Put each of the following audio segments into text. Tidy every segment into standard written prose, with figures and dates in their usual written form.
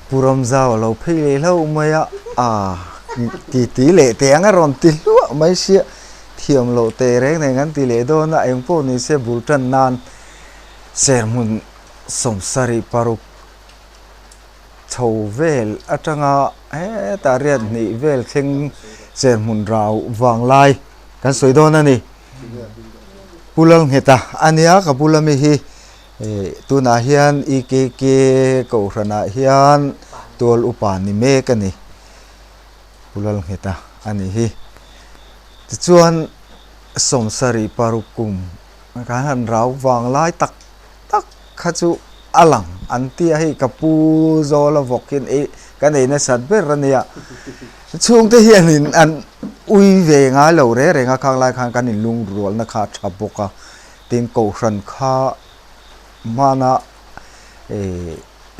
puram zao lo phei lo mai tỷ lệ tiếng ở ròn tỷ lúa mấy xia thiềm lộ tề đấy này ngắn tỷ lệ đó na em po ni se bul trần nan ser mun som sari paruk thầu vel atanga ta riat ni vel thing ser mun rau wang lai kan soi do na ni pulang heta ania ka pulami hi tu na hian ikk ko rana hian tol upan ni me ka ni pulal heta ani hi chuan som sari parukum ka han rau wang lai tak tak khachu alang antia hi kapu zola vokin kan ei na sat ber ania chung te hian in an ui ve nga lo re re nga khang lai khang kan in lung rol na kha thaboka tin ko ran kha mana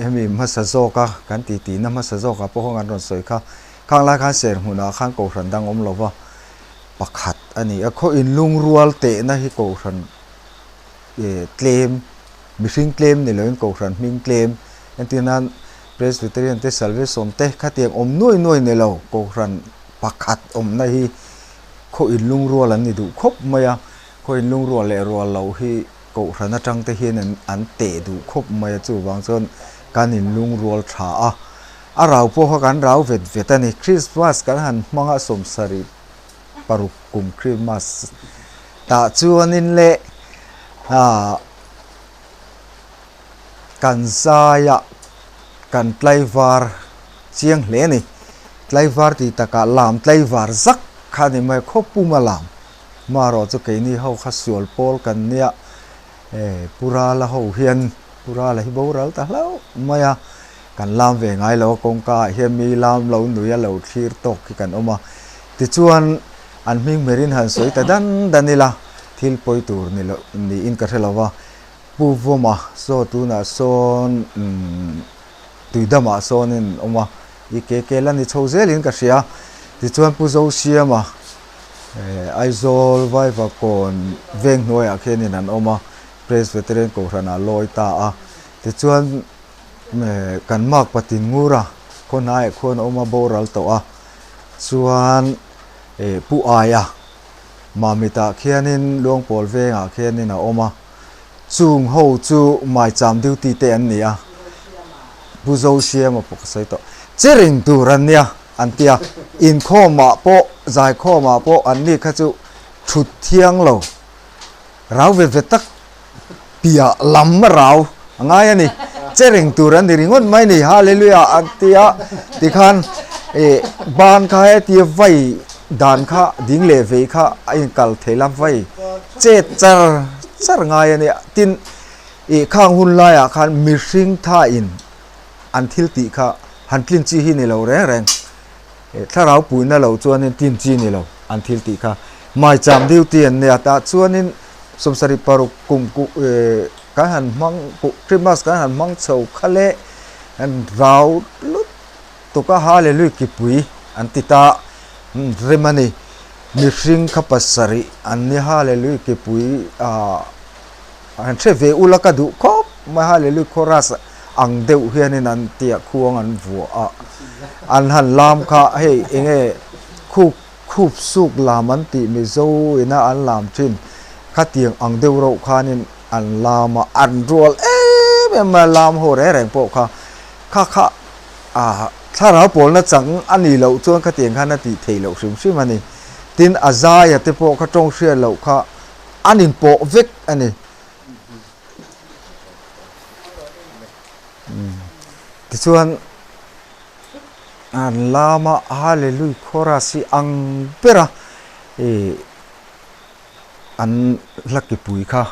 emi masazoka kan ti na masazoka po ngan ron soi kha khang lai kha ser huna khang ko ran dang om lova pakhat ani a kho in lung rual te na hi ko ran claim missing claim ni loin ko ran ming claim antinan presbyterian te salvation te khatiang om noi ne lo ko ran pakhat om na hi kho in lung rual an ni du khop maya kho in lung rual le rual lo hi ko ran atang te hian an te du khop maya chu wang chon kan in lung rual tha a rau po ha kan rau vet ani Christmas kan han manga som sari parukum Christmas ta chuanin le kan zaya kan tlaivar chiang hle ni tlaivar ti taka lam tlaivar zak khani mai khopuma lam maro chu ke ni ho kha sual pol kan nia pura la ho hian pura la hi boral ta lo maya kan lam ve ngai lo kong ka hian mi lam lo nuya lo thir tok ki kan oma ti chuan an ming merin han soi ta danila thil poi tur ni lo ni in ka thelawa pu voma so tu na son tuidama sonin oma ikk lani chozelin ka sia ti chuan pu zo siama aizol vai va kon veng noi a khenin an oma presbyterian ko rana loi ta a ti chuan kan mak patin ngura khonai khon oma boral to a chuan pu aya mamita khianin luang pol venga khianin a oma chung ho chu mai cham duty te an nia buzo siama pok sai to chering turan nia antia in khoma po zai khoma po an ni kha chu thut thiang lo rau ve tak pia lam rau ngai ani chering turan ni ringon mai ni hallelujah antia ti khan ban kha ti vai dan kha ding le ve kha in kal thela vai che char ngai ani tin khang hun la ya khan mishing tha in until ti kha han tlin chi hi ni lo reng tharau puina lo chuanin tin chi ni lo until ti kha mai cham diu tian ne ta chuanin somsari paruk kum ku ka han mang ku Christmas ka han mang chau khale an rau lut to ka hallelujah ki pui antita remani mishing khapasari anni hallelujah ki pui an theve ulaka du khop ma hallelujah chorus ang deuh hianin an tia khuang an vu an han lam kha hei enge khup suk lam an ti mi zo ina an lam thin khatiang ang deuh ro khanin an lama an rol ma lam ho re reng po kha thara pol na chang ani lo chuan khatiang khan na ti thei lo sim ani tin azaya te po kha tong hria lo kha anin po vek ani ti chuan an lama hallelujah chorasi ang pera an laki pui kha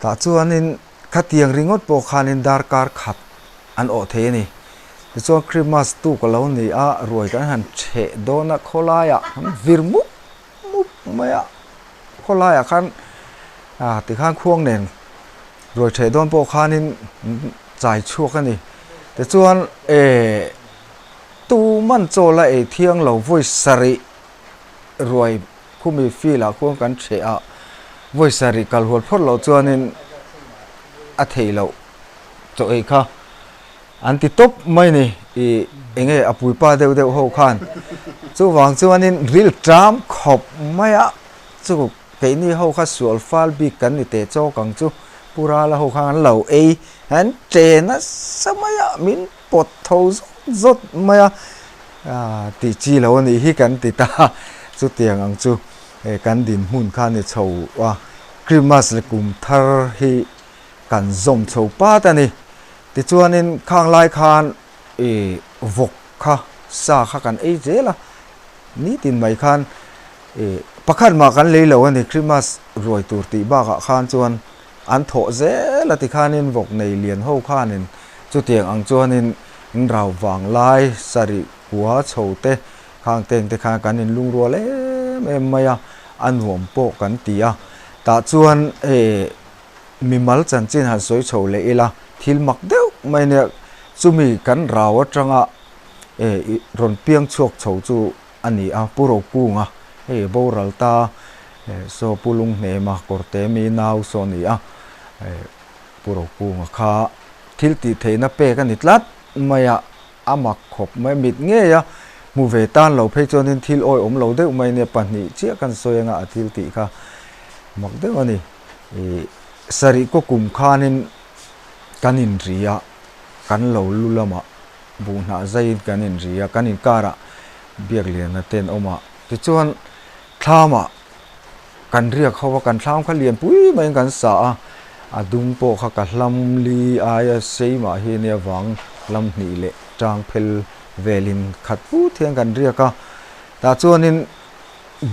ta chuanin khatiang ringot po khanin dar kar khat an o the ni ti chuan Christmas tu ko lo ni a ruai kan han che dona kholaya virmu maya kholaya khan ti khan khuang nen ruai che don po khanin chai chuak ani te chuan tu man chola thiang lo voi sari ruai khumi fila khuang kan che a voice ari kal hol phor lo chuanin a thei lo cho ei kha anti top mai ni I enge apui pa deu deu ho khan chu wang chuanin ril tram khop maya chu ke ni ho kha sual fal bi kan ni te cho kang chu pura la ho khan lo ei han che na samaya min pot tho zot maya ti chi lo ni hi kan ti ta chu tiang ang chu kan din hun khan ni chho wa Christmas le kum thar hi kan zom chho pa ta ni ti chuanin khang lai khan vok kha sa kha kan ei je la ni tin mai khan pakhat ma kan leilo ani Christmas roi tur ti ba kha khan chuan an tho je la ti khanin vok nei lian ho khanin chu tiang ang chuanin rau wang lai sari huwa chote khang teng te kha kanin lung ro le em maya an hom po kan tia ta chuan mi mal chan chin han soi chho le ila thil mak deuh mai ne chumi kan raw atanga ron piang chok chho chu ani a puro kunga boral ta so pulung ne ma korte mi naw so ni a puro kunga kha thil ti theina pe kan itlat maya amak khop mai mit nge ya mu ve tan lo phe chonin thil oi om lo deuh mai ne pani chia kan soyanga athil ti kha mak deuh ani sari ko kum khanin kanin ria kan lo lulama bu na zai kanin ria kanin kara biak lian na ten oma ti chuan thlama kan ria khawa kan thlam kha lian pui mai kan sa adung po kha ka hlam li aya seima hi ne wang lam ni le tang phel velin khat pu thiang kan ria ka ta chuanin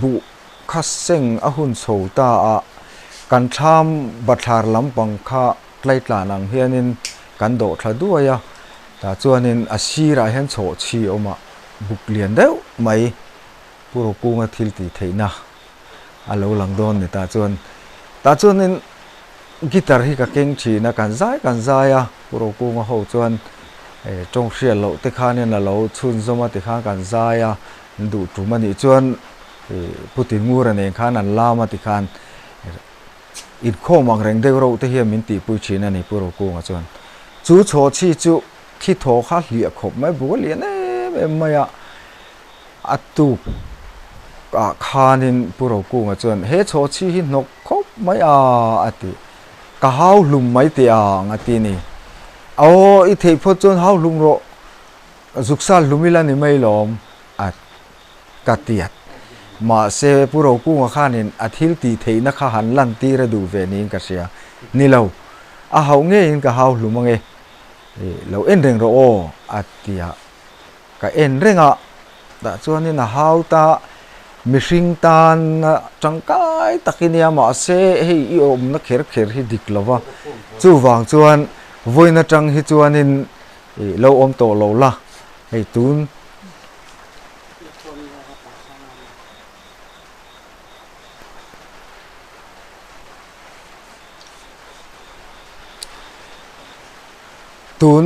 bu khaseng ahun chho ta a kan tham bathar lampang kha tlaitla nang hianin kan do thladua ta chuanin asira hian chaw chi oma buk lian deuh mai puro kunga thil ti theina alo lang don ni ta chuanin guitar hi ka keng thina kan zai a puro kunga ho chuan tong hrial lo te khanin alo chhun zoma ti kha kan zai a du tumani chuan putin mura ne khan an lama ti khan it kho mang reng deu ro te hiam min ti pui china ni puro kunga chuan chu chaw chi chu khi tho kha hlia khop mai bu lian em maya atu ka khanin puro kunga chuan he chaw chi hi nok khop mai ati ka hau lum mai te ngati ni i thei pho chuan hau lum ro zuksal lumila ni mai lom at katiat ma se puro kunga khanin athil ti theina kha han lan ti ra du ve ning ka sia ni lo a hau nge in ka hau lumange lo en reng ro atia ka en renga da chuanin a hau ta mihring tan tangkai takinia ma se hei I om na kher hi diklova chu wang chuan voina tang hi chuanin lo om to lo la hei tun tun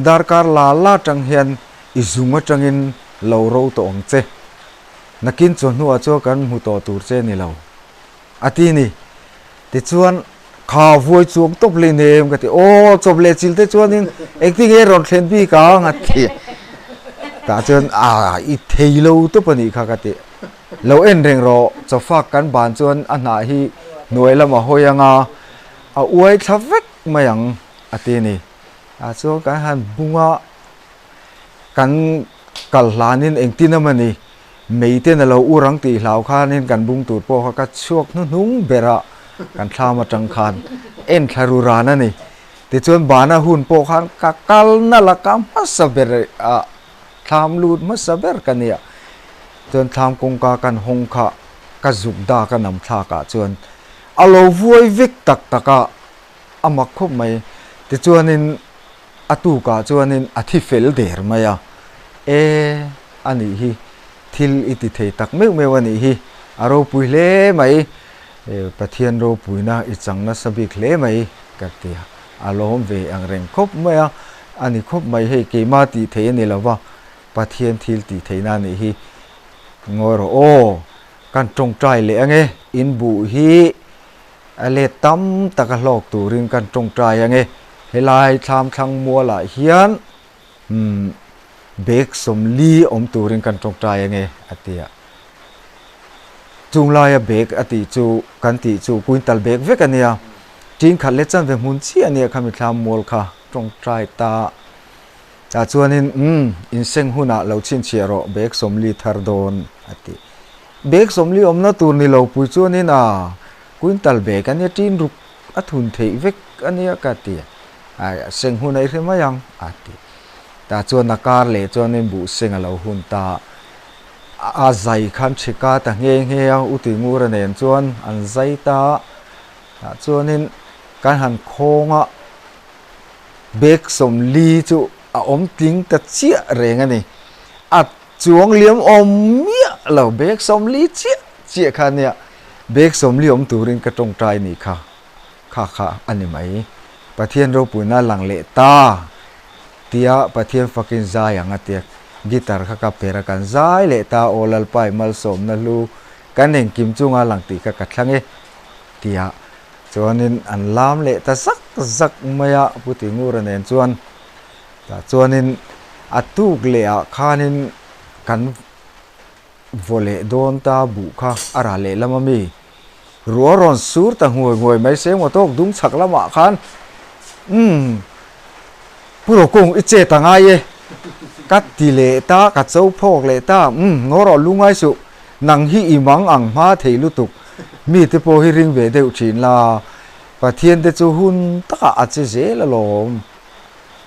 dar kar la tang hian izunga tangin lo ro to ong che nakin chon huwa cho kan mu to tur che ni lo ati ni ti chuan kha voi chuang top le nem ka ti chop le chil te chuan in acting e ron thlen bi ka ngati ta chuan I thei lo to pani kha ka ti lo en reng ro chofa kan ban chuan ana hi noi lama hoyanga uai thavek mayang ati ni cho kan han bunga kan kalhlanin engtina mani meite na lo urang ti hlau khanin kan bung tur po ka chuak nu nung bera kan thlama tang khan en tharu rana ni ti chuan bana hun po khan ka kal na la kam saber tham lut ma saber kania chuan tham kong ka kan hong kha ka zuk da ka nam thla ka chuan alo vuai vek tak taka amak khop mai ti chuanin atu ka chuanin athi fel der maya ani hi thil iti thei tak meu ani hi aro pui le mai pathian ro puina I changna sabik le mai katia alom ve ang reng khop maya ani khop mai he ke ma ti thei ni lawa pathian thil ti theina ni hi ngoro กันตรงใจเลยไงอินบุฮีเลตั้มตะกะลอกตูรินกันตรงใจไงเฮลายทำทั้งมัวละเฮียนเบกสมลีอมตูรินกันตรงใจไงอติยจุงลายเบกอติจูกันติจูกุนตัลเบกเวกันเนี่ยจริงขัดเล็ดจันเวมุนเชียเนี่ยคำมิทามมัวค่ะตรงใจตาจากส่วนนี้อินเซงหุนะเราชินเชียร์เบกสมลีทาร์โดนอติเบกสมลีอมนาตูนี่เราปุยส่วนนี้นะกุนตัลเบกอันนี้จีนรุกอัทุนเทเวกอันนี้กัติเซงหุนะอีกมายังอติแต่ส่วนนักการเล่ส่วนนี้บุเซงเราหุนตาอาใจขันชิกาแต่เงี้ยเงี้ยอุติงูระเนนส่วนอันใจตาส่วนนี้การหันโค้งอ่ะเบกสมลีจูอมติ้งแต่เชี่ยเรงอันนี้อัดจวงเลี้ยมอมเมียเราเบกสมลีเชี่ยคันเนี่ยเบกสมลีอมตูรินกระตรงใจนี่ค่ะอันนี้ไหมประเทศเราปุ่นน่าหลังเลตาเตียประเทศฟักกินใจอย่างเตียกีตาร์ข้ากับเพระกันใจเลตาโอลลไปมัลสมนั่นลูกันเองกิมจุงอาหลังตีกัดทั้งเอเตียจวนนี้อันลามเลตาสักไม่อะพูดถึงงูระเนนจวนจวนนี้อัตุกเลียข้านินกันวอลเลโดนตาบุข้าอาราเลละมามีรัวร้อนสูดแต่ห่วยไม่เสียงว่าโต๊ะดุ้งฉักละมาขันผู้หลงกงอิเจตังไงกัดตีเลตากัดเจ้าพอกเลตางอรอลุงไงสุนังฮีอิมังอังมาเทลุตุกมีแต่โพฮิริงเวเดอุชินลาประเทศเดจูหุนตะอาจจะเจละลม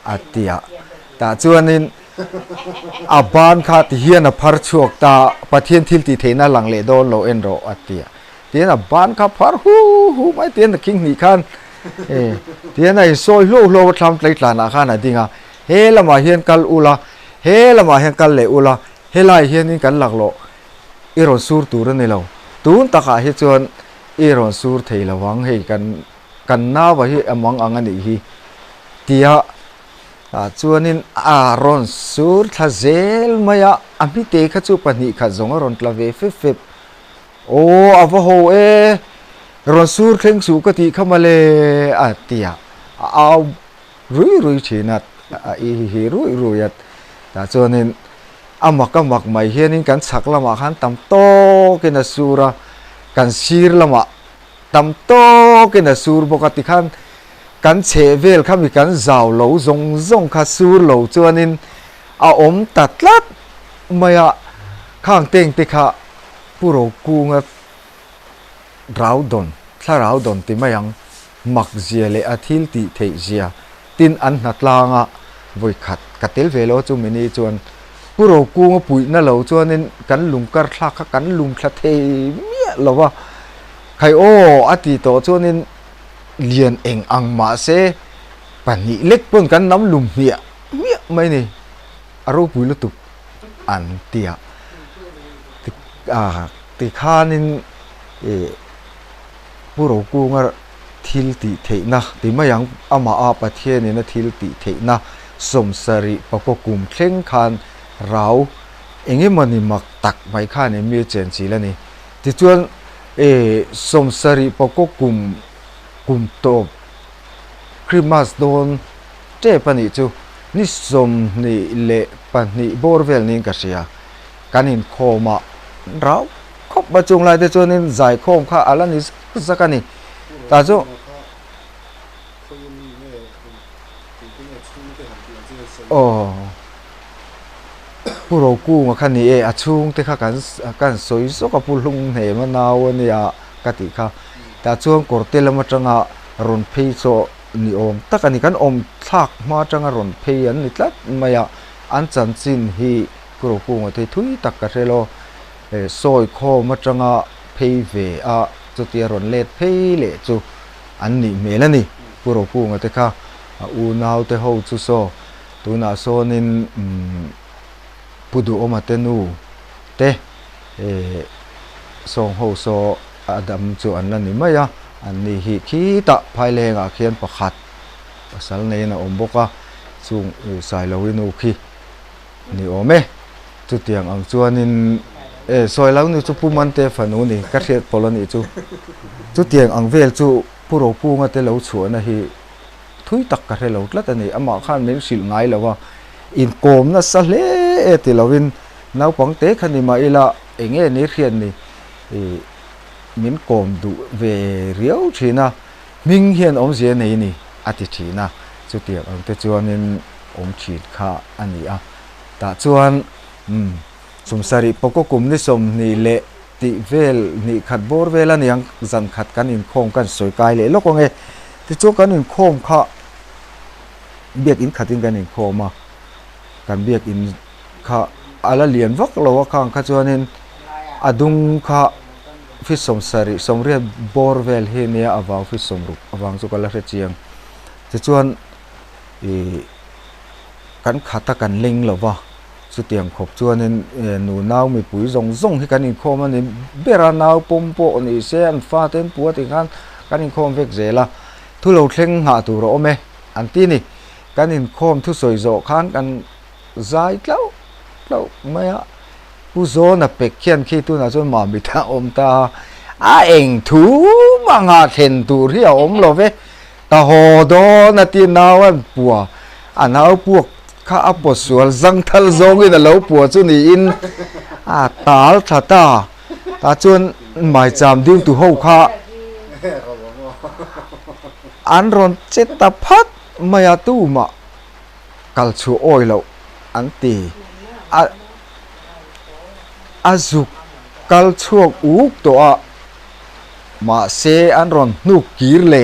อาเตียแต่จวนนี้อาบานขาดเฮียนพัรชวกตาประเทศทิลติเทน่าหลังเลโดนโลเอ็นโรอาเตียเตียนอาบานขาพัรฮูไม่เตียนคิงนี่ขันเตียนไอ้ซอยโลทำไกลหลานอาคารน่ะดิงะเฮละมาเฮียนกัลอุลาเฮละมาเฮียนกัลเลอุลาเฮลายเฮียนนี่กันหลักโลอีรอนสูร์ตูรนี่เราตูนตะขาเฮจวนอีรอนสูร์เทลวังเฮกันน้าวะเฮอมังอังอันนี้เตียจวนนี้อารอนสูร์ทะเซลมาyaอภิเตขจูปนิขจงอรอนตลาเวฟิบโอ้อวะโฮรอนสูร์เคร่งสูกติเข้ามาเลยเตียเอารุยชินัดเฮรุยแต่จวนนี้อามักไม่เห็นกันสักละมาขันตำโตกินสูระกันชีรละมาตำโตกินสูรปกติขันกันเชเวลขันมีกันเจ้าเหลาจงขัดสูรเหลาจวนนี้อมตัดลัดไม่ข้างเต็งติค่ะผู้รู้กูงราวดอนถ้าราวดอนที่ไม่ยังมักเจียเลยอาทิลติเทเจียตินอันนัดลางวุยขัดกัดเตลเวลจูมินีจวนผู้รู้กูงปุ๋ยนั่นเราจวนนี้กันลุมกระทักกันลุมคลาเทเมียเราว่าใครโอ้อติโตจวนนี้เลียนเองอังมาเซปันนี้เล็กปนกันน้ำลุมเมียไม่นี่อารมณ์ปุ๋ยลุตุกอันเตียติข้านินผู้รู้กูงทิลติเทนะติไม่ยังอามาอาประเทศนี่นะทิลติเทนะสมสริปปกุมเคร่งคันเราเองมันนี่มักตักไม่ข้านี่มีเจนจีแล้วนี่ที่จวนสมสริปปกุมโตคริมาสโดนเจปนิจูนี่สมนี่เละปนิบอร์เวลนี่ก็เสียกันอินโคมาเราคบประจุงลายแต่จวนนี่ใจโคมข้าอะไรนี่สักกันนี่แต่จูโอ้ผู้รู้กูมาคันนี้อาชุงแต่ข้ากันสวยสกปรกเหมนาวเนี่ยกติค่ะแต่ช่วงกอดเตลมาจังรอนพีโซนี่อมแต่กันนี้กันอมทักมาจังรอนพีอันนี้ละไม่อันจันจินฮีผู้รู้กูมาที่ทุยตักกระเทโลซอยโคมาจังพีเวจุดที่รอนเลดพีเลจูอันนี้เมลันนี่ผู้รู้กูมาที่ค่ะอูนาวเตหูจุโซตูน่าโซนินพุดูอมาเตนูเตส่งหูโซอดัมจูอันนั้นนี่ไม่อันนี้ฮิคิตะภายเลงเขียนประคัดสัลเนนะอมบกจุงสายลวินูคีนี่โอเมจุดเตียงอังจวนิน soi lau ni chu puman te phanu ni ka hriat polani chu tiang ang vel chu puro punga te lo chuana hi thui tak ka relo tlat ani ama khan men sil ngai lawa in kom na sa hle e ti lovin nau pang te khani ma ila enge ni rian ni min kom du ve riau thina ming hian om je nei ni ati thina chu tiang ang te chuanin om thit kha ani a ta chuan sumsari poko kum ni som ni le ti vel ni khat bor vela ni ang zan khat kan in khom kan soi kai le loko nge ti chu kan in khom kha biak in khatin kan in khoma kan biak in kha ala lian vak lo khang kha chuanin adung kha fi somsari somria bor vel he ne awaw fi somru awang chu kala hre chiang ti chuan kan khata kan ling lova chu tiang khop chuanin nu nau mi pui zong zong hi kan in khom ani bera nau pompo ni se an fa ten pu ti khan kan in khom vek zela thu lo thleng ha tu ro me an ti ni kan in khom thu soi zo khan kan zai tlau maya pu zo na pek khian khi tu na chon ma mi tha om ta a eng thu ma nga then tu ri om lo ve ta ho do na ti naw an puwa anau puak kha aposol zang thal zong in lo puwa chu ni in tal thata ta chuan mai cham ding tu ho kha an ron chet ta phat maya tu ma kal chu oi lo an ti azuk kal chuak uk to a ma se an ron nu kir le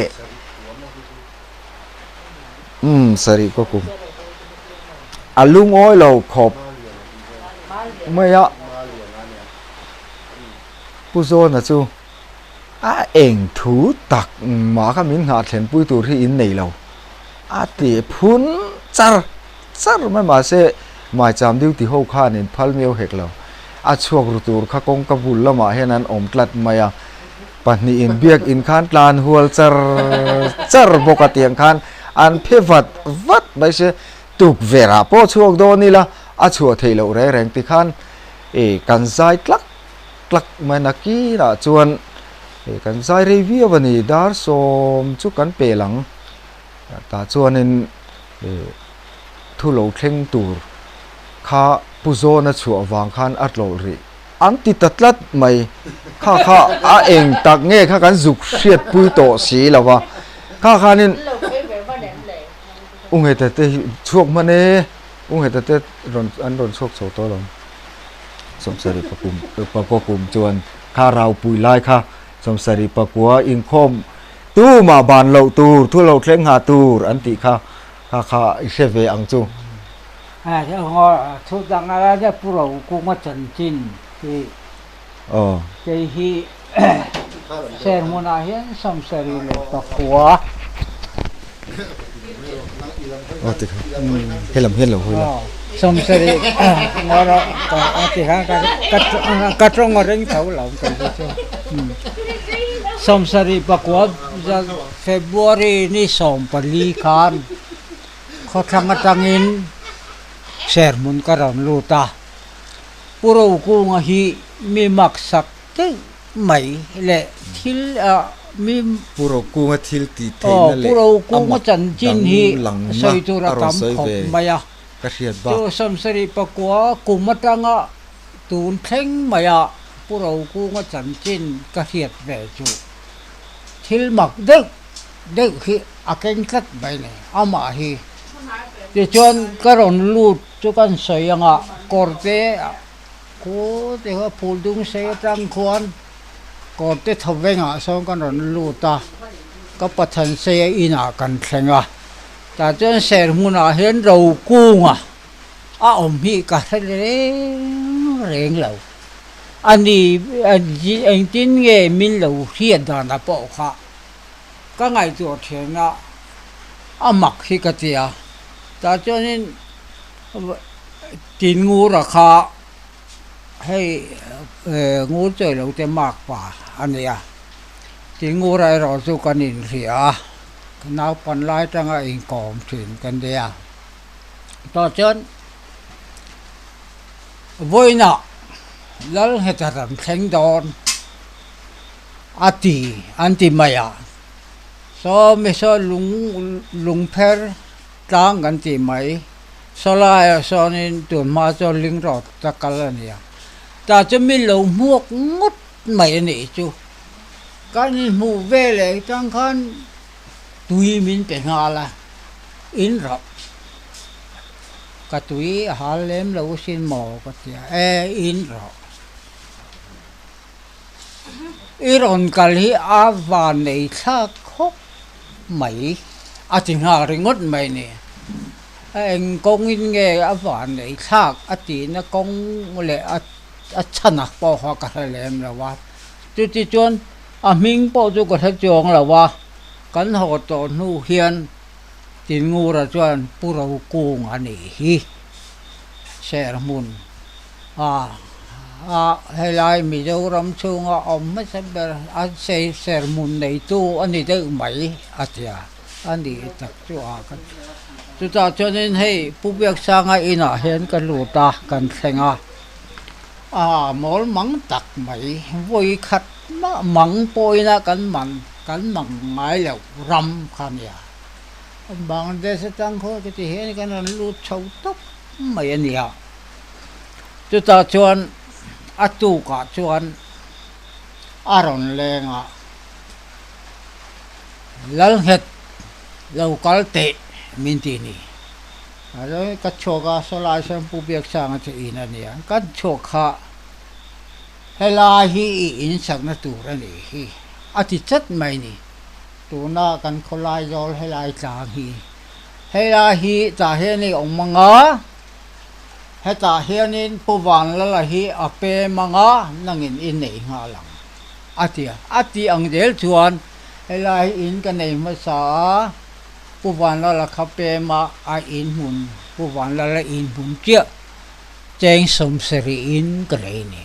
sari ko kum alung oi lo khop maya puzo na chu a eng thu tak ma kha min ha thlen pui tur hi in nei lo a ti phun char ma se mai cham diu ti ho kha nin phal meu hek lo a chuak ru tur kha kong ka bul lama henan om tlat maya pahni in biak in khan tlan hual char boka tiang khan an phevat vat mai se tuk vera po chuak do ni la a chua theilo re reng ti khan kan zai tlak mai na ki ra chuan kan zai review bani dar som chu kan pe lang ta chuanin thu lo thleng tur kha puzo na chu awang khan atlo ri an ti tatlat mai kha a eng tak nge kha kan zuk hriat pui to si lawa kha khanin ung heta te chuak mane ung heta te ron chuak so to long somsari pakum chuan kha rau pui lai kha somsari pakua in khom tu ma ban lo tur thu lo thleng ha tur an ti kha se ve ang chu thế họ thu đăng ra cái pro cũng mà chân chín thì hi xe muốn ai hiện xong xe đi lên tàu quá hello xong xe đi ngồi đó thì hàng cắt trong ngồi đánh thấu lòng cái gì xong xe đi bạc quá February ni xong Pali Khan khó thăng in ser mun karam luta puro ko nga hi mi maksak te mai le thil mi puro ko nga thil ti the na le puro ko nga chan chin hi soi tu ra tam khop maya ka hriat ba to samsari pakwa kumatanga tun thleng maya puro ko nga chan chin ka hriat ve chu thil mak dek hi akeng tlat bai ne ama hi thì chọn cái rốn lụt cho con sấy ngạ corte cố thì họ phun dung sấy trăng khoan corte thâu về ngạ xong con rốn lụt ta có bắt thành sấy ina cần xem à ta chọn sấy muốn à hiện râu cung à hi cả thế rèn lâu anh tin nghe mình lâu hiện đang là bỏ khá các ngày tuổi thiền mặc khi cái gì ta cho nên tin ngu ra kha hay ngu chơi lâu te mak pa anh à tin ngu ra rồi cho con in ria nào pan lai tang a in kom thin kan dia ta chon voi na lal hetaram thleng don anti maya so me so lung pher tang kan ti mai so la so nin tun ma cho ling rot ta kalania ta cho mi lo muok ngút mày nị chu kan mu ve le tang khan tui min pe nga la in rot ka tui halem lo sin mo ka tia in rot iron kali avan nei tha khóc mày tình hà ringot mày nè anh công in nghe avan nei tha nó công lệ chanak po ho ka lem la wa ti chon ming po chu ko tha chong la wa kan ho to nu hian tin ngu ra chuan puro kung ani hi ser mun hay lai mi dâu ram chung mấy sẽ bờ xây ser mun này tu anh đi tới mấy tia anh đi tập chúng ta cho nên hay phụ việc sang ngay ina hiện cái lụt ta cần xem mol mắng tắc mấy vui khát mắng bôi na cần mắng ngay là ram khan ya bằng đây sẽ tăng thôi cái hiện cái nó lụt sâu tóc mấy anh ya chúng ta chọn atu ka chuan aron lenga lal het local te mintini alo ka choga solai sam pu biak sang che ina nia kan chokha hela hi in sak na tu ra ni hi ati chat mai ni tu na kan kholai jol helai tlang hi hela hi ta he ni ong manga heta hianin puwan la hi ape manga nangin in nei nga lang ati ang del chuan helai in ka nei ma sa puwan la khape ma a in hun puwan la in hun chia cheng som seri in ka nei ni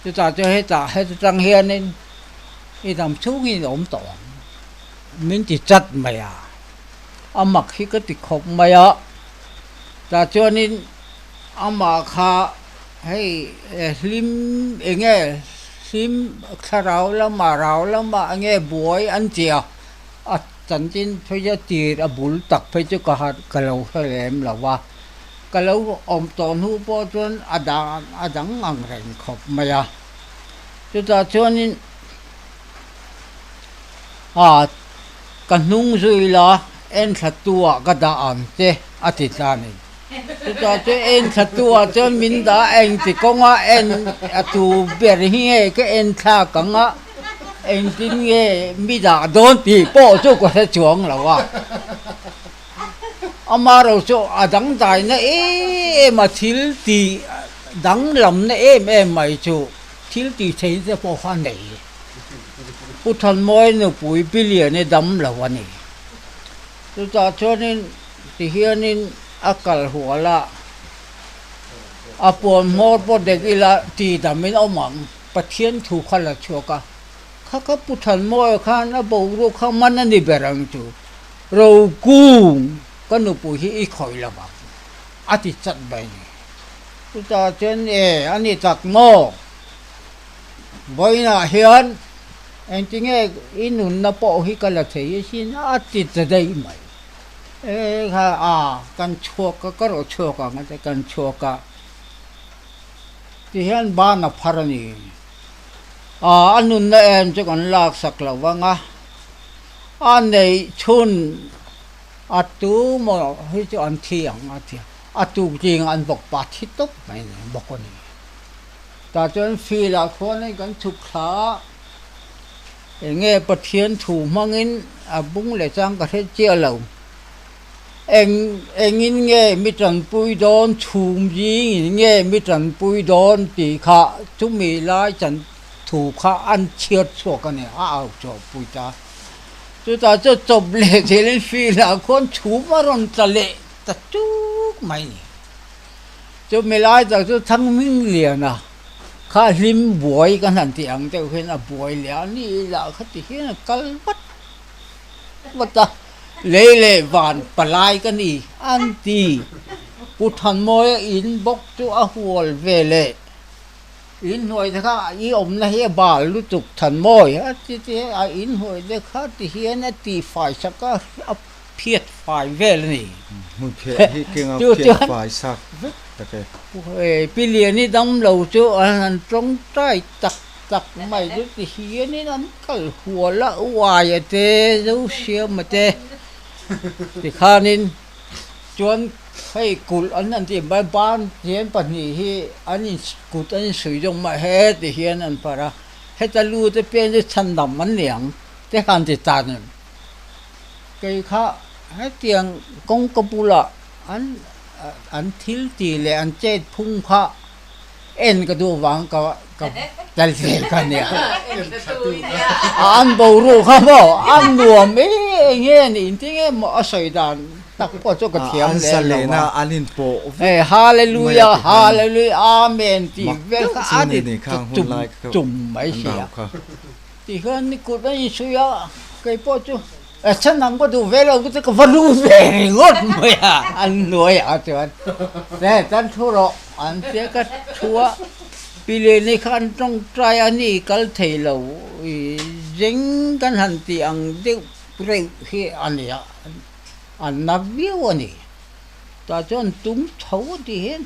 chu ta cho heta tang hianin i dam chung in om to min ti chat maya amak hi ka ti khop maya ta chuanin ama kha hey lim enge sim kharau la ma nge boy an chia a chan tin phaya tir a bul tak phai chu ka hat kalo lem lawa kalo om ton hu po chon adang ang ren khop maya chu ta chuanin kanung zui la en thatua ka da an te ati tani ta cho en thatua cho min da en ti konga en atu ber hi ke en tha kanga en tin nge mi da don ti po chu ko sa chuang la wa amaro chu adang dai na ma thil ti dang lam na em mai chu thil ti thei se po khan nei puthan moi no pui billion ne dam la wa ni tu ta cho nên ti hianin akal huala apon mor po dekila ti damin omang pathian thu khala choka khaka puthan moi khan a bo ru khaman ani berang chu ro ku kanu pu hi khoi la ba ati chat bai ni tu ta chen ani tak mo boina hian en tinge inun na po hi kala thei sin ati tadai mai kan choka ka ro choka ngate kan choka ti hian ba na pharani anun na en chu kan lak sak lawanga nei chun atu mo hi chu an thiang atu jing an bok pa thi tok mai bokoni ta chon fi la khone kan thuk kha nghe pathian thu mangin abung le chang ka the chia lo en in nghe mi trần pui don chum ji nghe mi trần pui don ti kha chu mi lai chan thu kha an chiat so ka ne au cho pui ta chu ta cho chob le thel fi la kon chu ma ron ta le ta chu mai ni chu mi lai ta chu thang minh liền kha lim buai kan han ti ang te hen a buai le ni la khati hen kal wat ta le van palai kan ni anti puthan moi in bok chu a hual vele in hoi de kha I om na he ba lu tuk than moi a ti ti a in hoi de kha ti hian a ti fai saka a phiet fai vel ni มุนเพียที่เก่งเอา จุ เพีย จุ ฝ่ายสักตะเก pi lian ni dam lo chu an trong trai tak tak mai du ti hian ni an kal hua la wa ya te zo sia ma te ti khanin chuanให้กุลอันนั้นที่บ้านเฮียนปนีฮีอันนี้กุลอันนี้สุยจงมาเฮ็ดที่เฮียนอันปะระเฮ็ดจะรู้จะเป็นจะชันดำมันเหลียงแต่การติดตามนั่นไก่ข้าให้เตียงกงกบุละอันทิลตีเลยอันเจ็ดพุ่งพระเอ็นกระดูวางกับแต่เสียกันเนี่ยอันบูรุข้าบ่อันรวมเงี้ยนี่จริงๆมันสวยดานตักพอจกกระเทียม อัน เลย สเลนะอันนินโป ฮาเลลูยาฮาเลลูยาอาเมนที่เวลก็อาดิจุ่มไม่เสียที่เขานี่กูได้ยินสุยาเคยพูดจู่ฉันนั่งก็ดูเวลาก็จะก็วันรู้เวลงดไม่อะอันรวยอาจารย์แต่ท่านทั่วโลกอันเสียก็ชัวปีเลนี่ขันต้องใจอันนี้กัลเทลาวยิงกันหันที่อังเด็กเรื่องที่อันนี้อันนักวิวนี่ตาจนตุ้มเท่าที่เห็น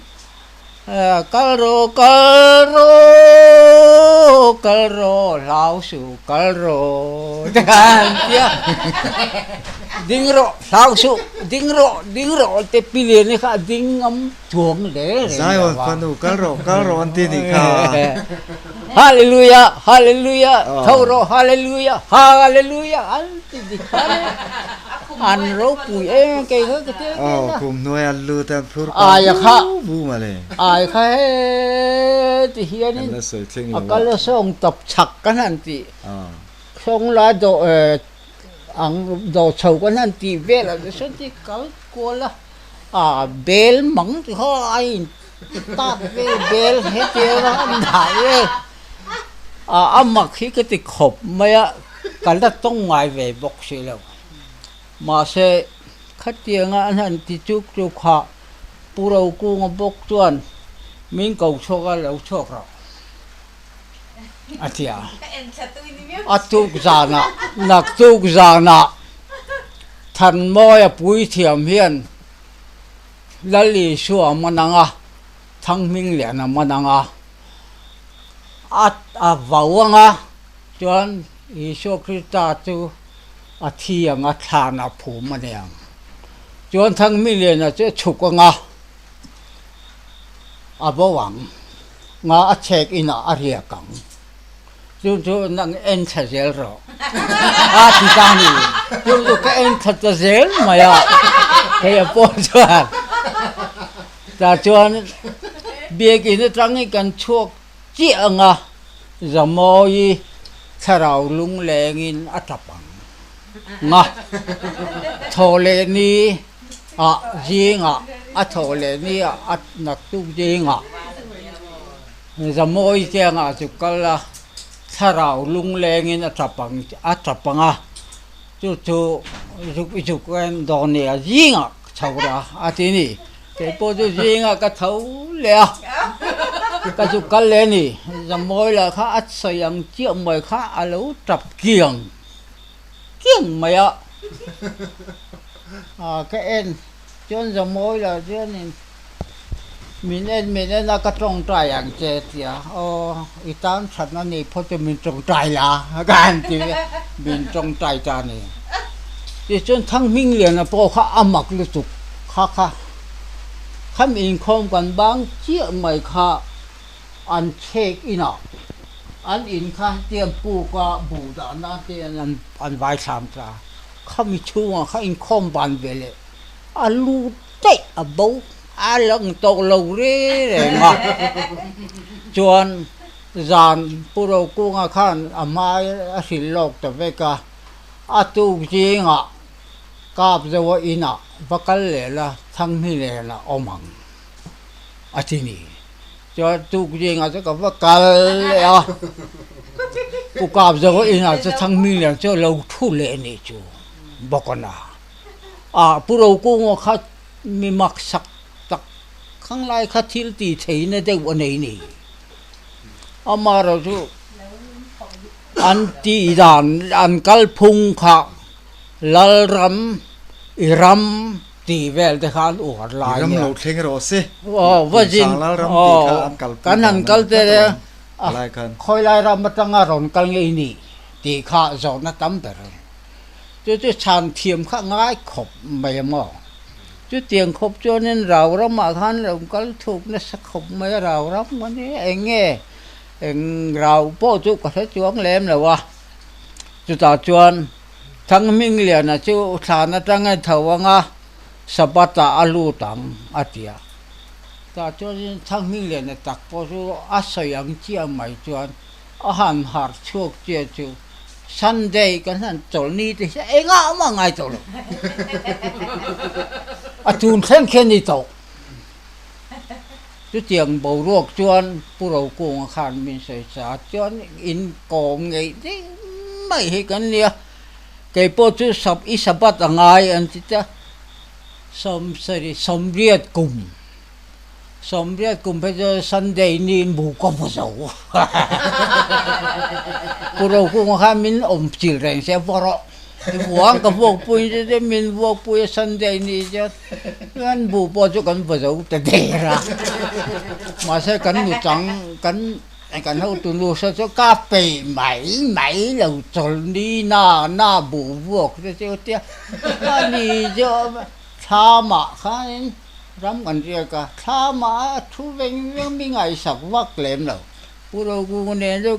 กัลโรลาวสู่กัลโรกันเดียดิ้งโรลาวสู่ดิ้งโรแต่ปีเลียนี่ค่ะดิ้งอมจวงเลย ใช่วันฟันดูกัลโรอันที่นี่ค่ะ ฮาเลลูยาเท่าโรฮาเลลูยาอันที่นี่ค่ะอันเราปุยแกก็เตี้ย อ๋อคุมหน่วยอันลูแต่พูด อายค่ะ บูมาเลย อายค่ะที่เฮียนี่ แล้วสวยจริงอยู่ ก็เลยส่งตับฉักกันนั่นที อ๋อ ส่งลาโดอังโดเฉากันนั่นทีเวลาเดี๋ยวฉันที่เขากลัวละเบลมังที่เขาไอ้ตาเบลเฮ็ดเดียวนะอันไหนอามักที่ก็ติดขบไม่อะกันละต้องไงเวบอกสิแล้วมาเสขัดเตียงอันนั้นที่จุกขาปูเรากูงบอกจวนมิงเก่าโชกแล้วโชกเราอาทิตย์อาตุกจานะนักตุกจานะทันมอยปุยเทียมเฮียนลลีชัวมันนังทั้งมิงเหลียนมันนังวาวงจวนอิโชคริตาตูอาทิยงทานาภูมันเองจวนทั้งมิงเหลียนจะฉุกบวังเช็คอินอาเรียกังจู่นั่งเอ็นทัเซลรอที่ตานี่จู่ก็เอ็นทัเซลมาอ่ะเฮียปวดจวนแต่จวนเบียกินตั้งให้กันช่วงเจียงจะมอยถ้าเราลุงแรงอินอัตปังทอเลนียิงทอเลนีนักตุกยิงจะมอยเจียงจุกละถ้าเราลุงแรงอินอัตปังจู่กันโดนเนี่ยยิงชาวระที่นี่แต่พอจู่ยิงก็เท่าเลยก็จุกันเลยนี่จะมอยละข้าอัดสยังเจียมวยข้าอาลูจับเกียงไหมก็เอ็นจนจะมอยละเจ้านี่มีเอ็นก็ตรงใจอย่างเจียอีตานฉันนั่นนี่พอจะมีตรงใจละกันจีมีตรงใจจานี่ที่จนทั้งมิ่งเรียนนะพอข้าอามักลุจุกข้ามีอินคอมกันบางเจียไหมข้าอันเช็คอินะอันอินข้าเตรียมปูกว่าบูดานาเตียนอันไว้สามตราข้ามีช่วงข้าอินคอมบันเวลอันลูเตะบูอันหลังตกลงเรื่อยๆจวนจานปูเรากูงาขันอามาสิลกแต่เวกาตุกจิงกาบจะว่าอินะวักเลละทั้งมิเลละอมังที่นี่จะตุกยิงอาจจะกับว่ากัลเลยกูกลับจะว่าอินาจะทั้งมีเลยจะเราทุเรศนี่จูบอกนะผู้เรากูว่าเขามีมักสักตักข้างไล่เขาทิลตีเทนได้วันนี้นี่ ama rồi chú an ti dan an kal phung kha lal ram iram ti vel de khan u lai ram ne lo thleng ro se vajin sang lal ram ti kha an kal kan an kal te lai khan khoi lai ram matanga ron kal ngei ni ti kha zo na tam ber chú chan thiêm khá ngái khop mày mà chú tiền khop cho nên rào rắm mà khan là cái thuộc nó sắc khop mấy rào rắm mà này anh nghe anh rào po chú có thể chuông lem là wa chú ta chuan thằng mình liền là chú thà nó trăng cái thầu nga sabata alu tang atia ta cho nên thằng mình liền là tắc po chú asayang chia mày chuan han har chuộc chia chú Sunday kan han tol ni te e nga ma ngai tol a tun khen khen ni to chú tiang bầu ruột chuan pu rau kuông khan min sai sa chuan in kong ngei te mai he kan lia ke po chu sab I sabat angai an ti ta som riat kum pe Sunday ni bu ko po zo pu rau kuông khan min chil reng se voro vuang ka vok pui de min vok pui Sunday ni ja kan bu po chu kan po zo te de ra mà sẽ kan nu chang kan hau tu lu sa cho cà phê mãi lâu chol ni na bu vok te te ni jo tha ma khan ram kan ria ka tha ma thu veng mi ngai sak vak lem lo pu ro ku ne jo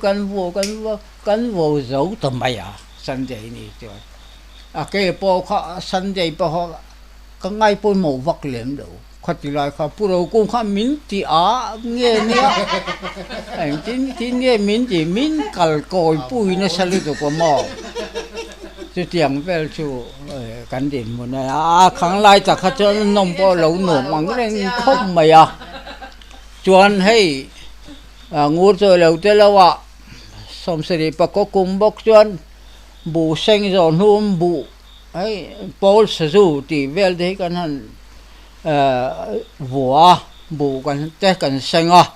kan vo zo ta mai à Sunday ni cho à cái po kha Sunday po ka ngai po mo vak lem lo khát lại khá pu ro ku kha min ti a nghe nia anh tin nghe min chỉ min kal koi pui na sali to ko mo chú tiếng về chú cán điện một này à kháng lại chắc khá cho nông po lâu nổ mang lên không mày à chuan hay ngủ rồi lâu thế lâu à xong sẽ đi bắt có cùng bốc chuan bù sinh rồi hôm bù ấy Paul sử dụng thì về đấy cái hắn vua bù cái thế cái sinh à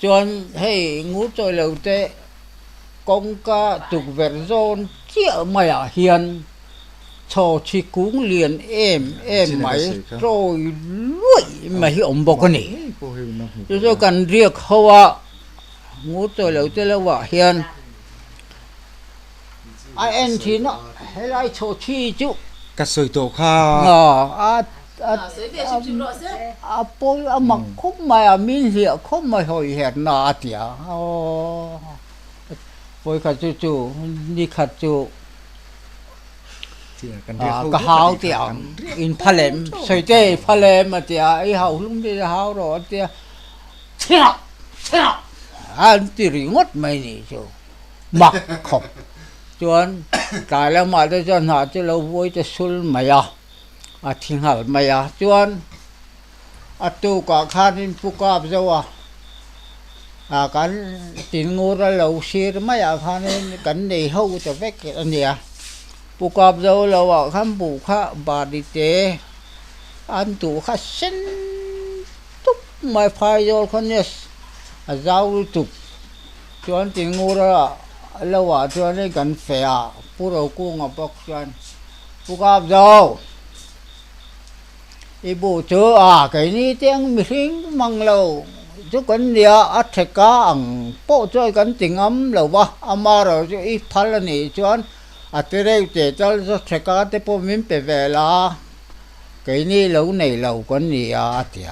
chuan hay ngủ rồi lâu thế công ca tục về zone chia mày à hiền cho chi cũng liền em mày rồi lụi mà hiểu một cái này cho cần riêng hậu à ngủ tôi lâu tôi lâu à hiền ai em thì nó hay lại cho chi chứ cắt sợi tổ kha bôi mặc không mày min hiệu không mày hồi hẹn nọ tía bôi khát chú đi khát chú cái hào tiếng in Palem sợi tê Palem mà tía ấy hào lúc đi hào rồi tía anh tỉ ngót mày đi chú mặc khóc chuan cái là mà tôi cho họ cho lâu vui cho sul mày à thiên hảo mày chuan tu cả khan phụ cáp rồi cái tiền ngô ra lâu xí mày khan cái này hậu cho vét cái anh nhỉ phụ cáp rồi lâu khan phụ kha bà đi té anh tu kha xin túc mày phải rồi con nhỉ giao tục chuan tiền ngô ra lâu à chuan này gần phè pu rau ku ngọc bọc chuan pu cáp rồi ibu chú cái ní tiếng mình mang lâu chú cần địa ắt thề cá ăn bộ chơi cần tiếng âm lâu ba ama rồi chú ít phá là nỉ chuan tới đây để cho thề cá tới bộ mình về là cái ní lâu này lâu cần nỉ tiệt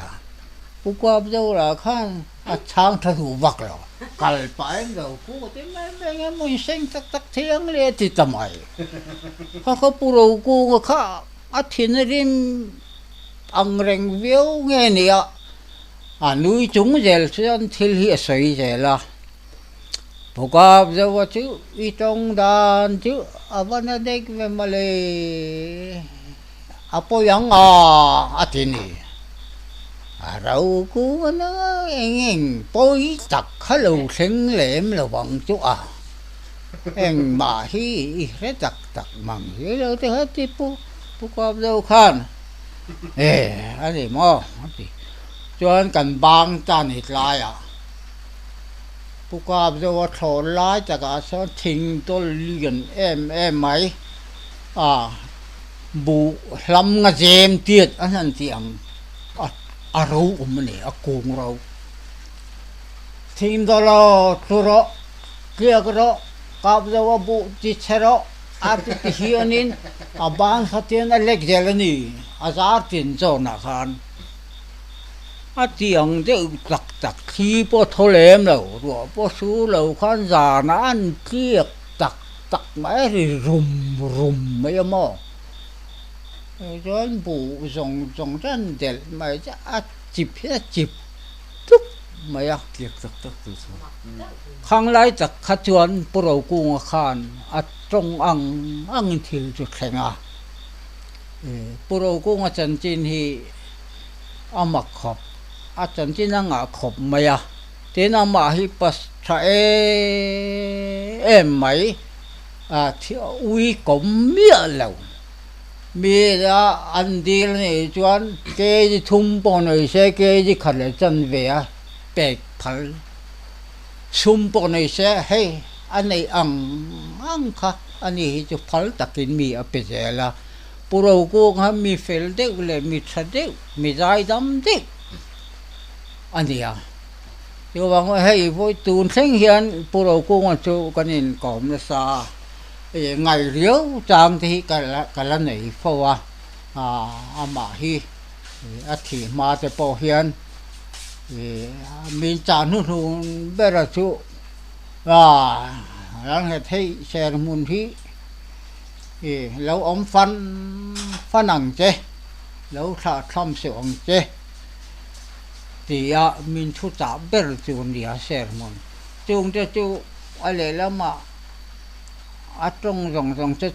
pu cáp rồi là khăn sáng thay thủ vạc rồi cày phải rồi cú cái mấy mình sinh tắc thiêng lên thì tầm ấy có pu rau cu có thiên nhiên ông rèn viếu nghe nè nuôi chúng giờ chuyên thiên hiện sấy giờ là bố cáp giờ chứ đi trong đàn chứ bên đây về mà lấy apo yang thì nè rau cú nó nghe bôi tắc khá lâu sinh lẻm là bằng chút em mà hi rất tắc măng hi đâu thì hết thì bố cáp giờ khan anh đi mò, chuan cần bang cha nít lại ผู้กาบจะว่าถอนร้ายจากอาสาทิ้งต้นเลียนไหมบุลำงาเจมเตียดอันนั้นเตียงอารู้มันเนี่ยอากูงเราทิ้งตลอดทุระเกี่ยกระกาบจะว่าบุจิตเชระอาทิตย์เฮียนินบางสัตย์นั่นเล็กเจริญนี่อาจารย์ตินโจนาคารเตียงจะตักที่พอทะเลมเราตัวพอสู้เราขันจานั้นเกี่ยตักไม่ได้รุมไม่ยอมจนปู่ส่งจันเด็ดไม่จะจิบทุกไม่อะเกี่ยตักตัวข้างไรจากขจวนปรกุงขานตรงอังทิลจุดแข็งปรกุงจันจินฮีอามักขบอาจารย์ที่นั่งขบไหมที่นั่งมาฮิปัสชาไหมที่วิกมเมียแล้วมีอันดีนี่จวนเกจิทุ่มปนเสเกจิขัดจันเวียเป็กพัลชุมปนเสให้อันนี้อังค่ะอันนี้จะพัลตักินมีอภิเษกละปุโรกุงมีเฟลเด็กเลยมีชดเด็กมีใจดำเด็กอันนี้ที่ว่าให้พวกตูนเส้นเฮียนปุโรกุงจูกันอินกอมละซาไงเรียวจางที่กันละไหนเพราะว่าอามาฮีอาทิมาแต่ปอเฮียนมีจานุทุนเบรจุหลังเหตุให้เชรมุนที่แล้วอมฟันหนังเจแล้วถ้าทำเสียงเจที่มีชุดจับเบรจุนเดียเชรมุนจุงจะจูอะไรแล้วมาตรง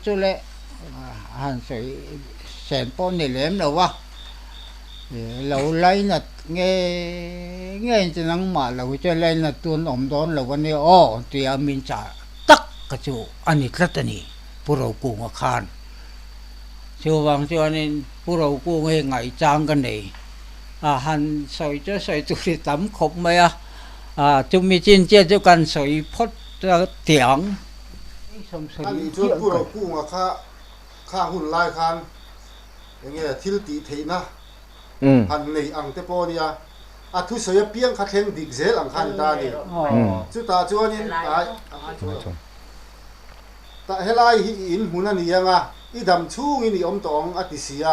จุเลยหันใส่แสนปอนนี่เหลมแล้ววะเราไล่นัดเงี้ยจะนั่งมาเราจะไล่นัดตัวหนุ่มโดนเราวันนี้ที่มีจ่าตักกระจูอันนี้รัตนีผู้เรากูงคานเชื่อวังเชื่อนี่ผู้เรากูงไงจางกันนี่หันใส่จะใส่ตุลิตำขบไหมจุมีจินเจ้ากันใส่พดเตียงอันนี้ช่วยผู้เรากู้มาค่าหุ้นรายคันอย่างเงี้ยทิลติเทนะหันในอังเตปอนี่ทุเสียเพียงขัดแข่งดิกเซลอังคันตานี่จุดตาจวนนี่แต่เฮลัยอินหุ่นนี่ยังอีดำชูงนี่อมตองอติเสีย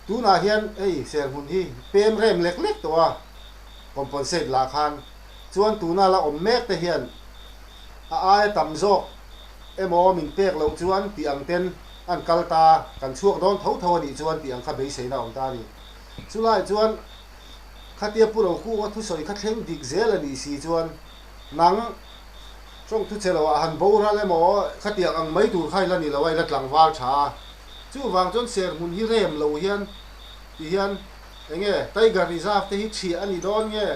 ตูน่าเฮียนเสียหุ่นที่เป็นเริ่มเล็กๆตัวผมปนเสร็จลาคันจวนตูน่าละอมเมกแต่เฮียนต่ำโซกมินเปกเราจวนตีอังเต็นอันกัลตากันช่วงโดนเท่านี่จวนตีอังขับไปเสียนาองตานี่สุดท้ายจวนขัดเตียผู้เราคู่ว่าทุสอยขัดเข่งดิกเซลนี่สีจวนนังช่วงทุเซลว่าหันโบราณเลยหมอขัดเตียอังไม่ดูดไข่ละนี่เราไว้รัดหลังวาชาจู่วางจนเสียหุ่นฮิเรมเราเฮียนอย่างเงี้ยไตกริซาฟที่ฮิตเชียอันนี้โดนเงี้ย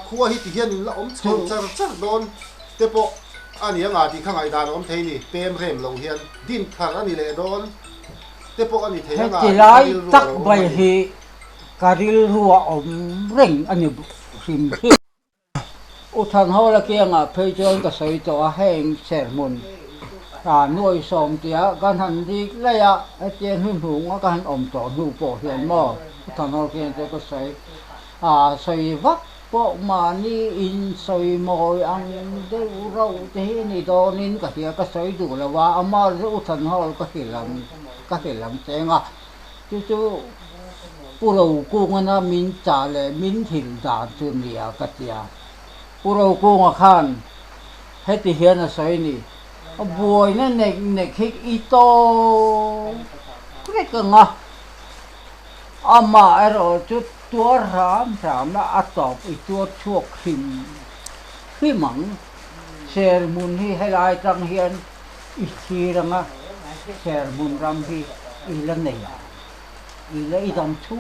คัวฮิตเฮียนละชงจัดโดนเตปออันนี้งาที่ข้างไอ้ดานอมเทนี่เป็นเริ่มเราเฮียนดินทางอันนี้เลยโดนเตปออันนี้เทียงที่ไรตักใบฮีการิลรัวอมเร่งอันนี้สิมอุทังเขาละเกียงเพยจนก็ใส่ตัวแห้งเสรมุนหน่วยสองเดียการหันดีระยะเจียนหุ่นถุงการอมต่อดูโปเฮียนหม้ออุทังเขาเกียงก็ใส่วักพวกมานี่อินใส่หมอยอังเดือเราที่นี่ตอนนี้ก็เหียก็ใส่ดูแล้วว่าอามารู้ทันเขาก็เห็นลำเจ้งจู่ผู้เรากูงนะมินจ่าเลยมินถิ่นด่าจุนเดียกัตยาผู้เรากูงข้านให้ที่เหียนะใส่นี่บวยนั่นเน็กฮิกอีโตก็ได้กันอามาเราจุดตัวรามนะตอบอีตัวชั่วขิมังเชรมุนที่ให้ลายจังเฮียนอีทีรังเชรมุนรำที่อีละเนี่ยอีละอีดำชู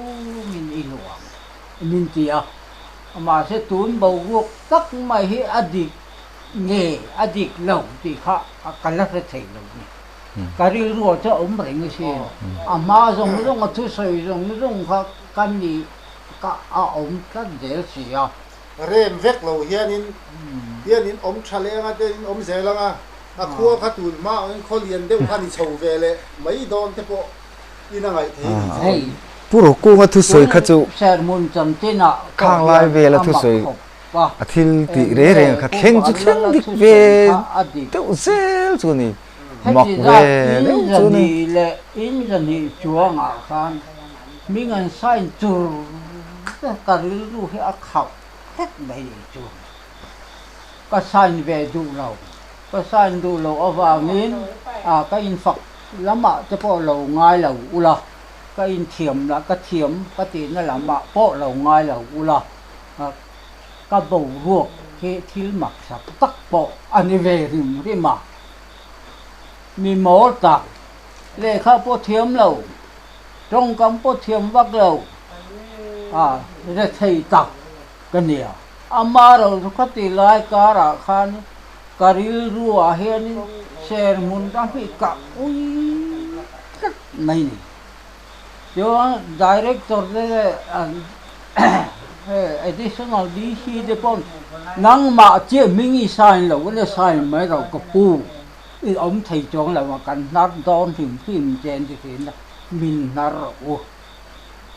มินอีหลวงมินเตียมาเสตุนบวกตักไม่ให้อดีตเงยอดีตเหล่าที่ข้ากันละเทศเลยการิรัวจะอมเริงเสียมาจงทุสอยจงข้ากันนี่ก็อมกันเดียวเสียเริ่มเวกเราเฮียนิน hian in om thalenga te in om zelanga a khua kha tun ma in kholian deuh kha ni chho ve le mai don te po ina ngai thei hey puro ku nga thu soi kha chu ser mun cham tina khang lai ve la thu soi a thil ti re re kha thleng chi thleng dik ve teu zel chu ni mak ve le chu ni le in jani chuang a khan mi ngan sain chur ka ri ru he a khau hết mấy chu ka sain ve du lo ka sain du lo awangin ka in phak lama te po lo ngai lo ula ka in thiam la ka thiam ka ti na lama po lo ngai lo ula ka bo ruok he thil mak sak tak po ani ve rim rima mi mo tak le kha po thiam lo trong kam po thiam vak lo re thei tak ka nia amaro ka ti lai ka ra khan karil ruwa hian ser mun ta pi ka ui mai ni yo director de additional dc de pon nang ma che mingi sign lo ne sign mai ro ka pu i om thei chong la ma kan nar don phim chen ti hin min nar o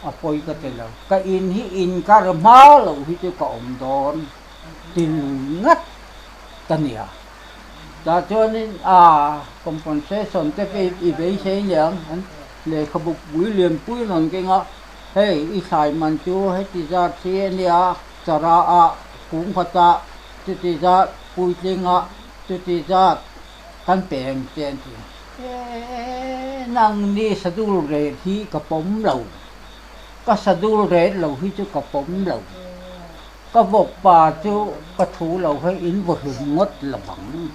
apoi ka te lo ka in hi in ka ra ma lo hi te ka om don tin ngat tania ta cho nên compensation te pe i be se yang le khabuk William pui non ke nga hey i sai man chu he ti za se nia chara a kung khata ti za pui tinga ti za kan peng chen ti nang ni sadul re thi ka pom lo ka sadul re lo hi chu ka pom lo ka vok pa chu ka thu lo he in bo hung ngot la bang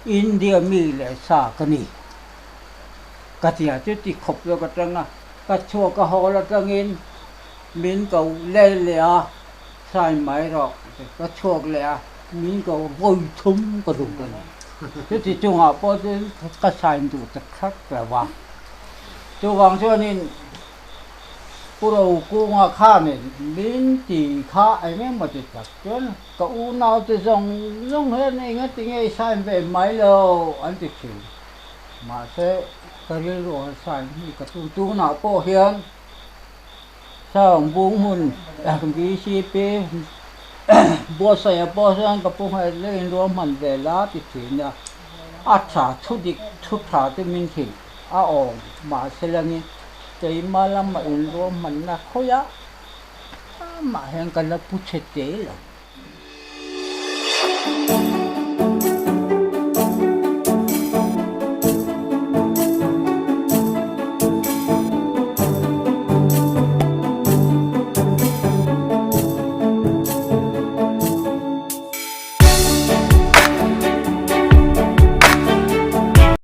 India mi le sa ka ni ka tia chu ti khop lo ka tanga ka chua ka ho la tangin min ko le le a sai mai ro ka chuak le a min ko voi thum ka ru ka ni chu ti chung a po chu ka sai du ta khak la wa chu wang chu nin puro ku nga kha ne min ti kha ai me ma ti tak chen ka u nao te zong zong he ne nga ti nge sai ve mai lo an ti chi ma se ka ri ro sai ni ka tu na po hian sang bung mun kum bi si pe bo sai bo sang ka pu hai le ro man ve la ti chi na a cha thu dik thu tha te min thi a ong ma se la ni tay malam ma in ro man na khoya ma hen kan la pu che te lo